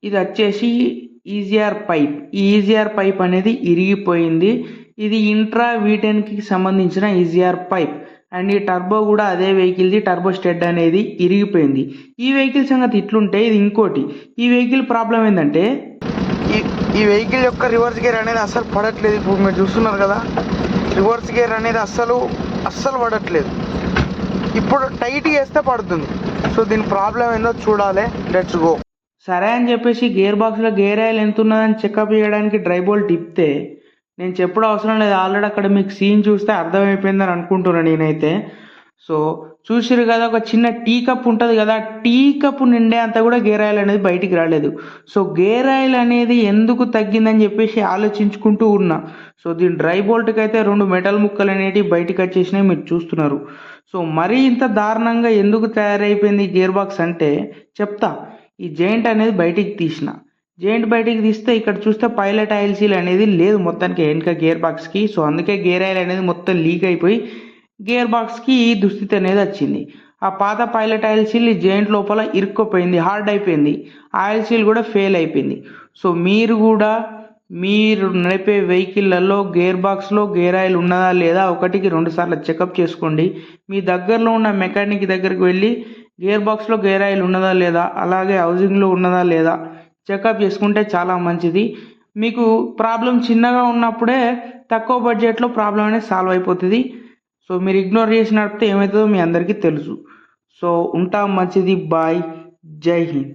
ఇది వచ్చేసి EGR pipe. ఈ ఈజీఆర్ పైప్ అనేది ఇరిగిపోయింది. ఇది ఇంట్రా V10కి సంబంధించిన ఈజీఆర్ పైప్. అండ్ ఈ టర్బో కూడా అదే వెహికల్ది, టర్బో స్టెడ్ అనేది ఇరిగిపోయింది. ఈ వెహికల్ సంగతి ఇట్లుంటే ఇది ఇంకోటి. ఈ వెహికల్ ప్రాబ్లం ఏంటంటే ఈ వెహికల్ యొక్క రివర్స్ గేర్ అనేది అస్సలు పడట్లేదు. ఇప్పుడు మీరు చూస్తున్నారు కదా, రివర్స్ గేర్ అనేది అస్సలు పడట్లేదు. ఇప్పుడు టైట్ చేస్తే పడుతుంది. సో దీని ప్రాబ్లం ఏందో చూడాలి. Let's go. సరే అని చెప్పేసి గేర్ బాక్స్లో గేర్ ఆయిల్ ఎంత ఉన్నదని చెకప్ చేయడానికి డ్రై బోల్ట్ తిప్పితే, నేను చెప్పడం అవసరం లేదు, ఆల్రెడీ అక్కడ మీకు సీన్ చూస్తే అర్థమైపోయిందని అనుకుంటున్నాను నేనైతే. సో చూసిరు కదా, ఒక చిన్న టీ కప్ ఉంటుంది కదా, టీ కప్ నిండే అంతా కూడా గేర్ ఆయిల్ అనేది బయటికి రాలేదు. సో గేర్ ఆయిల్ అనేది ఎందుకు తగ్గిందని చెప్పేసి ఆలోచించుకుంటూ ఉన్నా. సో దీని డ్రై బోల్ట్కి అయితే 2 మెటల్ ముక్కలు అనేవి బయటికి వచ్చేసినాయి, మీరు చూస్తున్నారు. సో మరీ ఇంత దారుణంగా ఎందుకు తయారైపోయింది గేర్ బాక్స్ అంటే చెప్తా. ఈ జెయింట్ అనేది బయటికి తీసిన, జెయింట్ బయటికి తీస్తే ఇక్కడ చూస్తే పైలట్ ఆయిల్ సీల్ అనేది లేదు మొత్తానికి వెనుక గేర్ బాక్స్కి. సో అందుకే గేర్ ఆయిల్ అనేది మొత్తం లీక్ అయిపోయి గేర్ బాక్స్కి ఈ దుస్థితి అనేది వచ్చింది. ఆ పాత పైలట్ ఆయిల్ సీల్ ఈ జెయింట్ లోపల ఇరుక్కుపోయింది, హార్డ్ అయిపోయింది. ఆయిల్ సీల్ కూడా ఫెయిల్ అయిపోయింది. సో మీరు నడిపే వెహికల్లలో గేర్ బాక్స్లో గేర్ ఆయిల్ ఉన్నదా లేదా 1కి 2 సార్లు చెకప్ చేసుకోండి. మీ దగ్గరలో ఉన్న మెకానిక్ దగ్గరికి వెళ్ళి గేర్ బాక్స్లో గేర్ ఆయిల్ ఉన్నదా లేదా, అలాగే హౌసింగ్లో ఉన్నదా లేదా చెకప్ చేసుకుంటే చాలా మంచిది. మీకు ప్రాబ్లం చిన్నగా ఉన్నప్పుడే తక్కువ బడ్జెట్లో ప్రాబ్లం అనేది సాల్వ్ అయిపోతుంది. సో మీరు ఇగ్నోర్ చేసి నడిపితే ఏమవుతుందో మీ అందరికీ తెలుసు. సో ఉంటాం, మంచిది, బాయ్, జై హింద్.